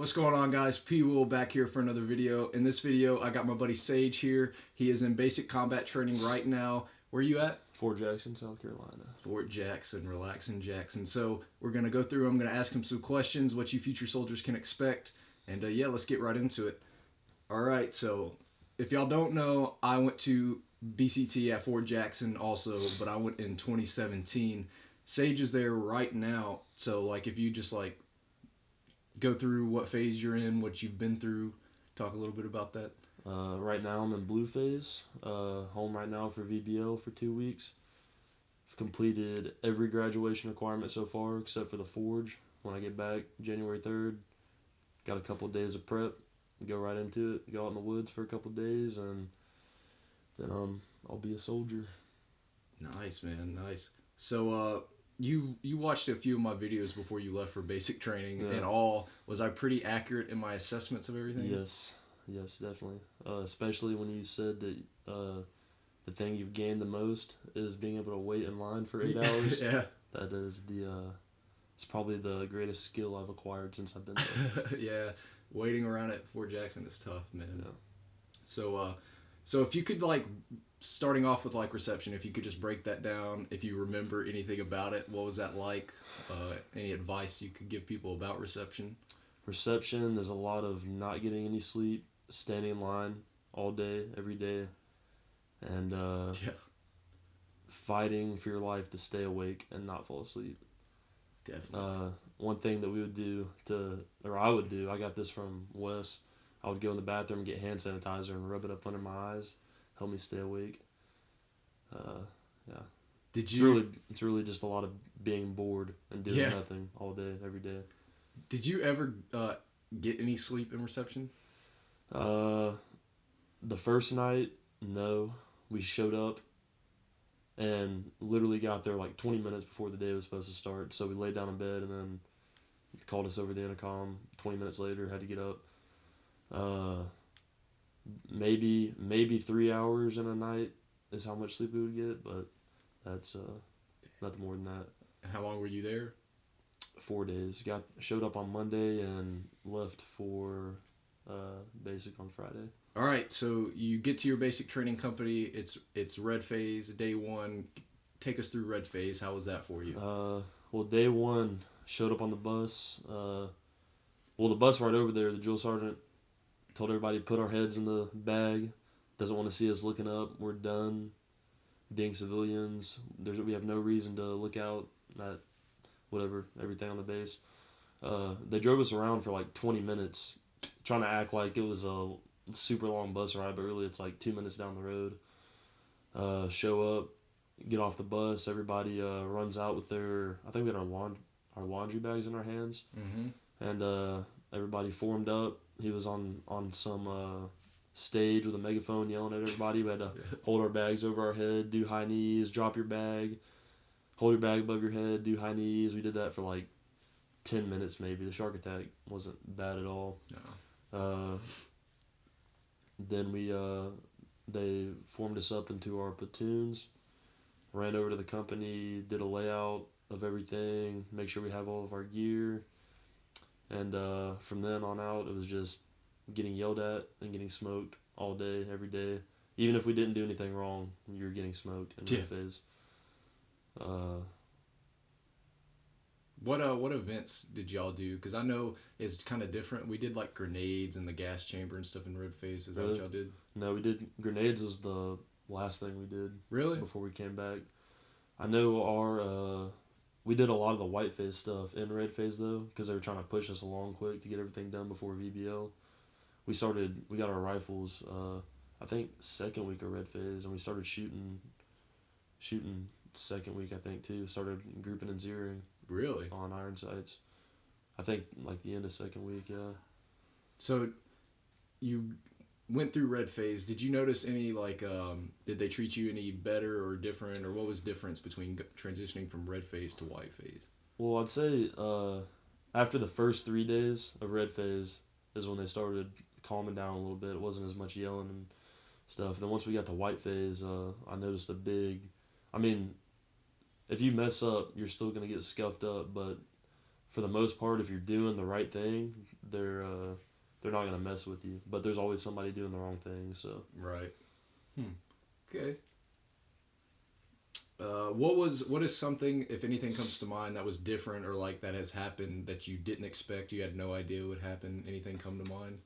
What's going on, guys? P. Will back here for another video. In this video, I got my buddy Sage here. He is in basic combat training right now. Where are you at? Fort Jackson, South Carolina. Fort Jackson, relaxing Jackson. So we're going to go through, I'm going to ask him some questions, what you future soldiers can expect. And yeah, let's get right into it. All right, so if y'all don't know, I went to BCT at Fort Jackson also, but I went in 2017. Sage is there right now. So like if you just like go through what phase you're in, what you've been through, talk a little bit about that. Right now I'm in blue phase, home right now for VBL for 2 weeks. I've completed every graduation requirement so far except for the forge. When I get back January 3rd, got a couple of days of prep, go right into it, go out in the woods for a couple of days, and then I'll be a soldier. Nice, man, nice. So you watched a few of my videos before you left for basic training, Yeah. and all. Was I pretty accurate in my assessments of everything? Yes, definitely. Especially when you said that the thing you've gained the most is being able to wait in line for 8 hours. Yeah. That is it's probably the greatest skill I've acquired since I've been there. Yeah, waiting around at Fort Jackson is tough, man. Yeah. So if you could, like, starting off with like reception, if you could just break that down, if you remember anything about it, what was that like? Any advice you could give people about reception? Reception is a lot of not getting any sleep, standing in line all day, every day, and Yeah, fighting for your life to stay awake and not fall asleep. definitely. One thing that we would do I would do, I got this from Wes, I would go in the bathroom and get hand sanitizer and rub it up under my eyes, help me stay awake. Yeah. Did you It's really just a lot of being bored and doing nothing all day, every day. Did you ever get any sleep in reception? The first night, no. We showed up and literally got there like 20 minutes before the day was supposed to start. So we laid down in bed and then called us over the intercom. 20 minutes later, had to get up. Maybe 3 hours in a night is how much sleep we would get, but that's nothing more than that. How long were you there? 4 days. Showed up on Monday and left for basic on Friday. All right, so you get to your basic training company. It's red phase, day one. Take us through red phase. How was that for you? Well, day one, showed up on the bus. The bus right over there, the drill sergeant told everybody to put our heads in the bag. Doesn't want to see us looking up. We're done being civilians. We have no reason to look out at everything on the base. They drove us around for like 20 minutes, trying to act like it was a super long bus ride, but really it's like 2 minutes down the road. Show up, get off the bus, everybody runs out with I think we had our laundry bags in our hands, and everybody formed up. He was on some stage with a megaphone yelling at everybody. We had to hold our bags over our head, do high knees, drop your bag, hold your bag above your head, do high knees. We did that for like 10 minutes maybe. The shark attack wasn't bad at all. No. Then they formed us up into our platoons, ran over to the company, did a layout of everything, make sure we have all of our gear, and from then on out it was just getting yelled at and getting smoked all day, every day. Even if we didn't do anything wrong, you were getting smoked in red phase. What events did y'all do? Because I know it's kind of different. We did like grenades and the gas chamber and stuff in red phase. Is that what y'all did? No, we did grenades was the last thing we did. Really? Before we came back. I know we did a lot of the white phase stuff in red phase though, because they were trying to push us along quick to get everything done before VBL. We got our rifles, I think second week of red phase, and we started shooting second week, I think too. Started grouping and zeroing. Really? On iron sights. I think like the end of second week, yeah. So you went through red phase. Did you notice any like did they treat you any better or different, or what was the difference between transitioning from red phase to white phase? Well, I'd say after the first 3 days of red phase is when they started calming down a little bit. It wasn't as much yelling and stuff. Then once we got to white phase, I noticed if you mess up, you're still going to get scuffed up, but for the most part, if you're doing the right thing, they're not gonna mess with you. But there's always somebody doing the wrong thing. So Right. Okay. What is something, if anything comes to mind, that was different or like that has happened that you didn't expect, you had no idea would happen? Anything come to mind?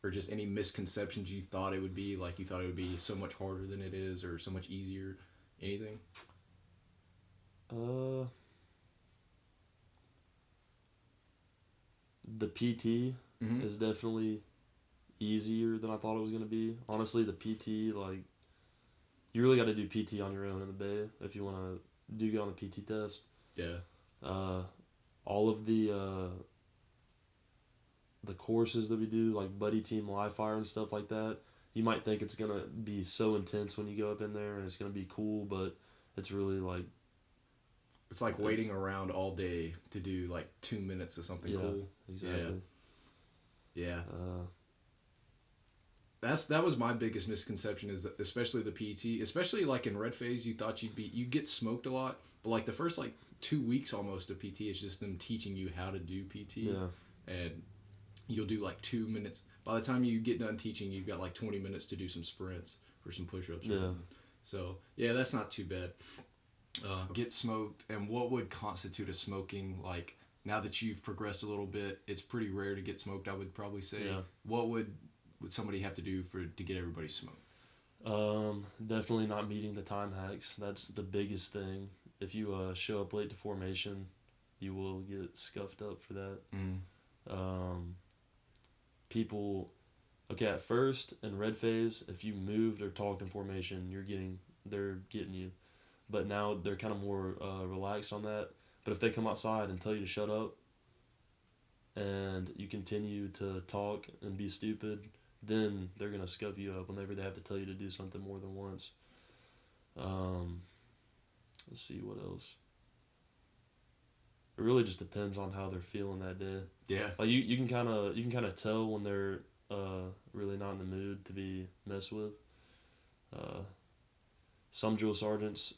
Or just any misconceptions you thought it would be, like you thought it would be so much harder than it is or so much easier? Anything? The PT is definitely easier than I thought it was gonna be. Honestly, the PT, like, you really got to do PT on your own in the Bay if you want to do good on the PT test. Yeah. All of the courses that we do, like Buddy Team Live Fire and stuff like that, you might think it's gonna be so intense when you go up in there and it's gonna be cool, but it's really like It's like waiting around all day to do like 2 minutes of something cool. Exactly. Yeah. That was my biggest misconception, is that especially the PT, especially like in red phase, you thought you get smoked a lot, but like the first like 2 weeks almost of PT is just them teaching you how to do PT. Yeah. And you'll do like 2 minutes. By the time you get done teaching, you've got like 20 minutes to do some sprints or some push-ups. Yeah. So yeah, that's not too bad. Get smoked, and what would constitute a smoking? Like, now that you've progressed a little bit, it's pretty rare to get smoked, I would probably say. Yeah. What would somebody have to do to get everybody smoked? Definitely not meeting the time hacks. That's the biggest thing. If you show up late to formation, you will get scuffed up for that. People, okay, at first in red phase, if you moved or talked in formation, they're getting you. But now they're kind of more relaxed on that. But if they come outside and tell you to shut up, and you continue to talk and be stupid, then they're gonna scuff you up whenever they have to tell you to do something more than once. Let's see what else. It really just depends on how they're feeling that day. Yeah. Like you can kind of tell when they're really not in the mood to be messed with. Some drill sergeants,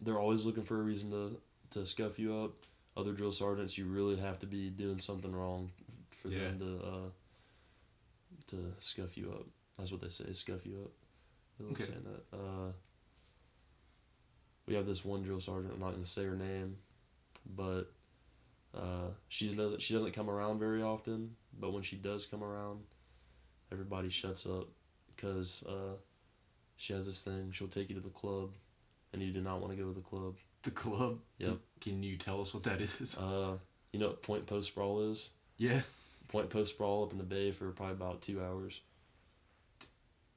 they're always looking for a reason to scuff you up. Other drill sergeants, you really have to be doing something wrong for them to scuff you up. That's what they say, scuff you up. They love saying that. We have this one drill sergeant, I'm not going to say her name, but she doesn't come around very often, but when she does come around, everybody shuts up because she has this thing. She'll take you to the club, and you do not want to go to the club. The club? Yep. Can you tell us what that is? You know what point post sprawl is? Yeah. Point post sprawl up in the Bay for probably about 2 hours.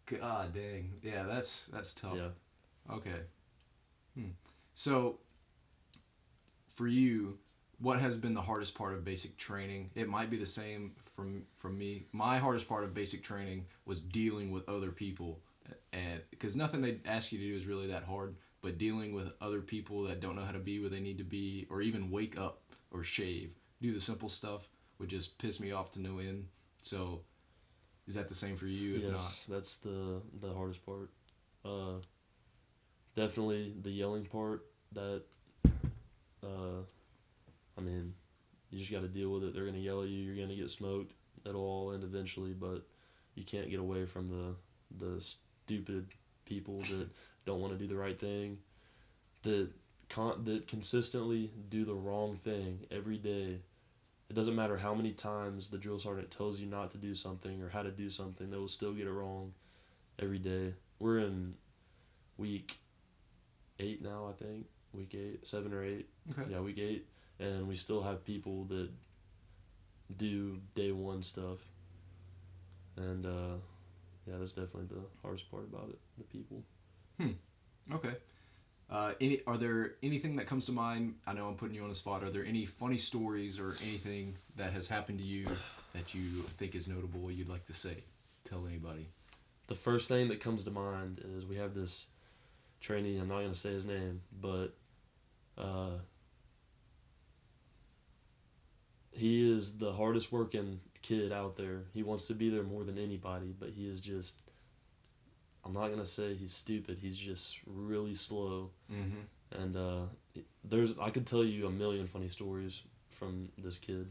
God dang. Yeah, that's tough. Yeah. Okay. So, for you, what has been the hardest part of basic training? It might be the same from me. My hardest part of basic training was dealing with other people, and because nothing they ask you to do is really that hard, but dealing with other people that don't know how to be where they need to be, or even wake up or shave, do the simple stuff, would just piss me off to no end. So, is that the same for you? If yes, that's the hardest part. Definitely the yelling part. That, I mean, you just got to deal with it. They're gonna yell at you. You're gonna get smoked. It'll all end eventually, but you can't get away from the stupid people that don't want to do the right thing, that consistently do the wrong thing every day. It doesn't matter how many times the drill sergeant tells you not to do something or how to do something, they will still get it wrong every day. We're in week 8 now, I think. Week 8, 7 or 8. Okay. Yeah, week 8. And we still have people that do day 1 stuff. And, yeah, that's definitely the hardest part about it, the people. Okay. Are there anything that comes to mind? I know I'm putting you on the spot. Are there any funny stories or anything that has happened to you that you think is notable you'd like to say? Tell anybody. The first thing that comes to mind is we have this trainee, I'm not going to say his name, but he is the hardest working kid out there. He wants to be there more than anybody, but he is just, I'm not going to say he's stupid, he's just really slow. And I could tell you a million funny stories from this kid.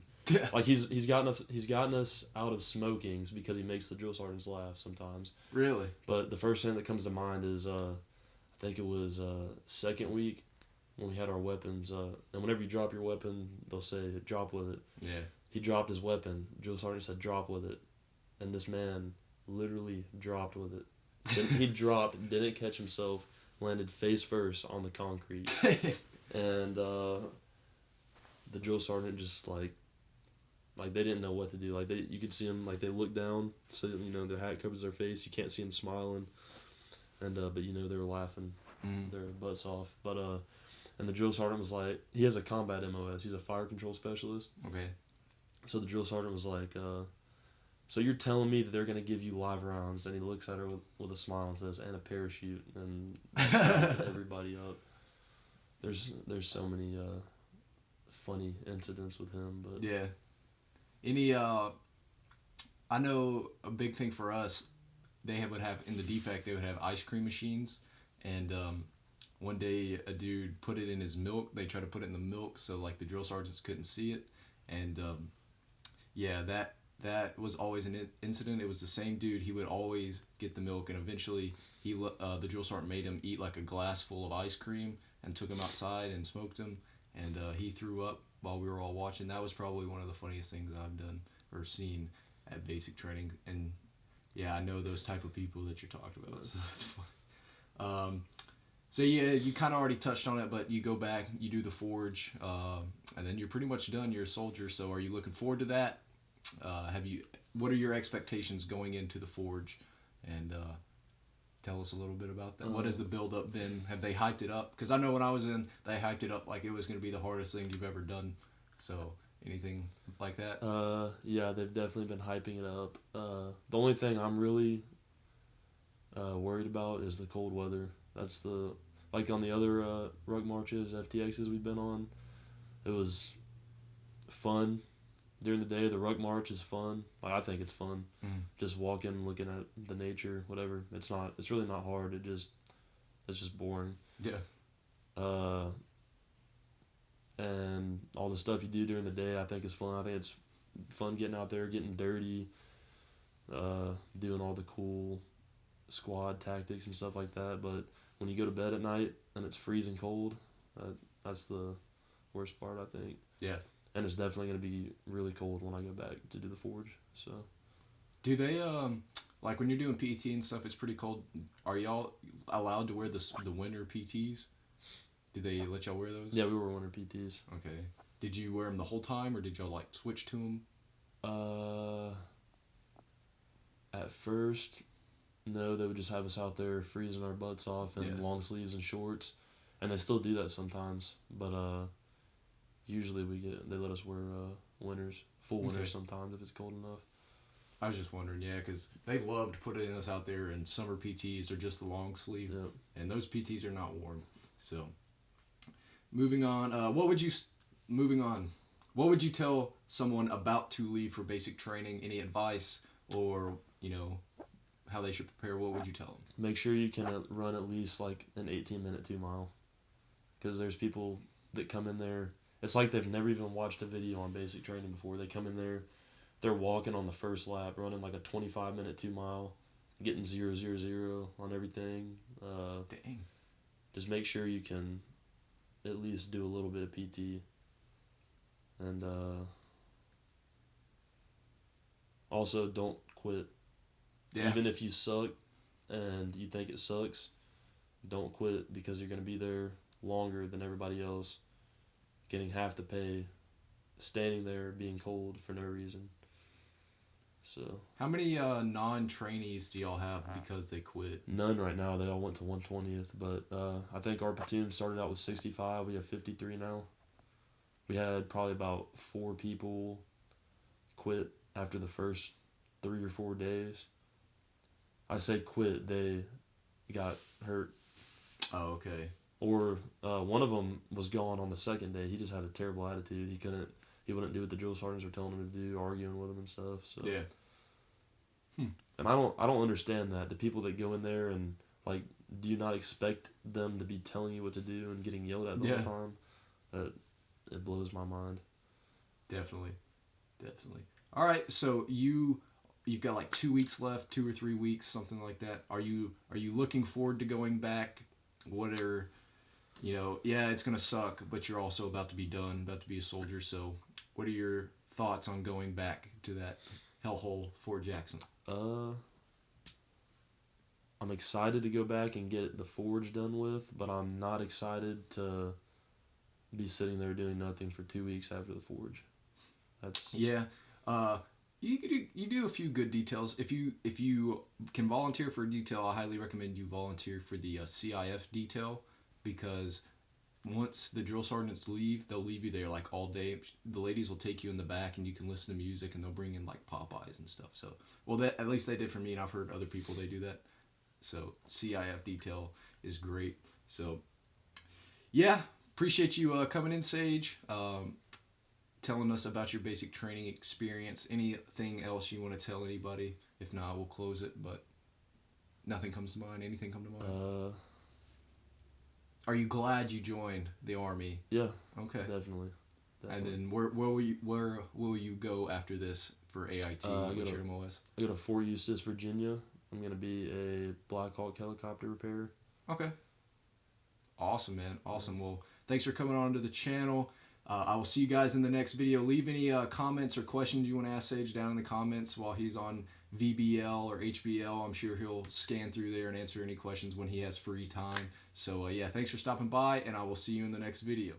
Like he's gotten us out of smokings because he makes the drill sergeants laugh sometimes. Really? But the first thing that comes to mind is I think it was second week when we had our weapons. And whenever you drop your weapon, they'll say drop with it. Yeah. He dropped his weapon. Drill sergeant said drop with it, and this man literally dropped with it. He dropped, didn't catch himself, landed face first on the concrete, and the drill sergeant just like they didn't know what to do. Like you could see them, like they look down, so their hat covers their face. You can't see them smiling, and but they were laughing their butts off. But and the drill sergeant was like, he has a combat MOS. He's a fire control specialist. Okay. So the drill sergeant was like, so you're telling me that they're gonna give you live rounds? And he looks at her with a smile and says, and a parachute, and everybody up. There's so many funny incidents with him, but yeah. Any I know a big thing for us, would have in the defect, they would have ice cream machines, and one day a dude put it in his milk. They tried to put it in the milk so like the drill sergeants couldn't see it, and yeah, that was always an incident. It was the same dude. He would always get the milk, and eventually the drill sergeant made him eat like a glass full of ice cream and took him outside and smoked him, and he threw up while we were all watching. That was probably one of the funniest things I've done or seen at basic training. And yeah, I know those type of people that you're talking about, so that's funny. So yeah, you kind of already touched on it, but you go back, you do the forge, and then you're pretty much done. You're a soldier. So are you looking forward to that? What are your expectations going into the forge? And tell us a little bit about that. What has the build up been? Have they hyped it up? Because I know when I was in, they hyped it up like it was going to be the hardest thing you've ever done. So anything like that? Yeah, they've definitely been hyping it up. The only thing I'm really worried about is the cold weather. That's like on the other ruck marches, FTXs we've been on, it was fun. During the day, the ruck march is fun. Like, I think it's fun. Just walking, looking at the nature, whatever. It's really not hard. It's just boring. Yeah. And all the stuff you do during the day, I think is fun. I think it's fun getting out there, getting dirty, doing all the cool squad tactics and stuff like that. But when you go to bed at night and it's freezing cold, that's the worst part, I think. Yeah. And it's definitely going to be really cold when I go back to do the forge. So, do they like when you're doing PT and stuff? It's pretty cold. Are y'all allowed to wear the winter PTs? Do they let y'all wear those? Yeah, we were winter PTs. Okay. Did you wear them the whole time, or did y'all like switch to them? At first, no, they would just have us out there freezing our butts off in long sleeves and shorts, and they still do that sometimes. But usually they let us wear full winters sometimes if it's cold enough. I was just wondering, yeah, because they loved putting us out there in summer PTs or just the long sleeve, and those PTs are not warm. So, moving on, what would you tell someone about to leave for basic training? Any advice or how they should prepare? What would you tell them? Make sure you can run at least like an 18-minute 2-mile, because there's people that come in there. It's like they've never even watched a video on basic training before. They come in there, they're walking on the first lap, running like a 25-minute 2-mile, getting 0.00 on everything. Dang. Just make sure you can at least do a little bit of PT. And also don't quit. Yeah. Even if you suck and you think it sucks, don't quit, because you're going to be there longer than everybody else, getting half the pay, standing there being cold for no reason. So, how many non-trainees do y'all have because they quit? None right now. They all went to 120th, but I think our platoon started out with 65. We have 53 now. We had probably about 4 people quit after the first 3 or 4 days. I say quit, they got hurt. Oh, okay. Or one of them was gone on the second day. He just had a terrible attitude. He wouldn't do what the drill sergeants were telling him to do, arguing with him and stuff. So yeah. And I don't understand that. The people that go in there and like do you not expect them to be telling you what to do and getting yelled at the whole time? It blows my mind. Definitely. All right, so you've got like 2 weeks left, 2 or 3 weeks, something like that. Are you looking forward to going back? What are, it's gonna suck, but you're also about to be done, about to be a soldier. So, what are your thoughts on going back to that hellhole, Fort Jackson? I'm excited to go back and get the forge done with, but I'm not excited to be sitting there doing nothing for 2 weeks after the forge. That's you do a few good details. If you can volunteer for a detail, I highly recommend you volunteer for the CIF detail, because once the drill sergeants leave, they'll leave you there like all day. The ladies will take you in the back and you can listen to music, and they'll bring in like Popeyes and stuff. So, well, that at least they did for me, and I've heard other people they do that. So CIF detail is great. So yeah, appreciate you coming in, Sage. Telling us about your basic training experience. Anything else you want to tell anybody? If not, we'll close it. But nothing comes to mind. Anything come to mind? Are you glad you joined the Army? Yeah. Okay. Definitely. And then where will you go after this for AIT? What's your MOS? I go to Fort Eustis, Virginia. I'm gonna be a Black Hawk helicopter repairer. Okay. Awesome, man. Awesome. Well, thanks for coming on to the channel. I will see you guys in the next video. Leave any comments or questions you want to ask Sage down in the comments while he's on VBL or HBL. I'm sure he'll scan through there and answer any questions when he has free time. So yeah, thanks for stopping by, and I will see you in the next video.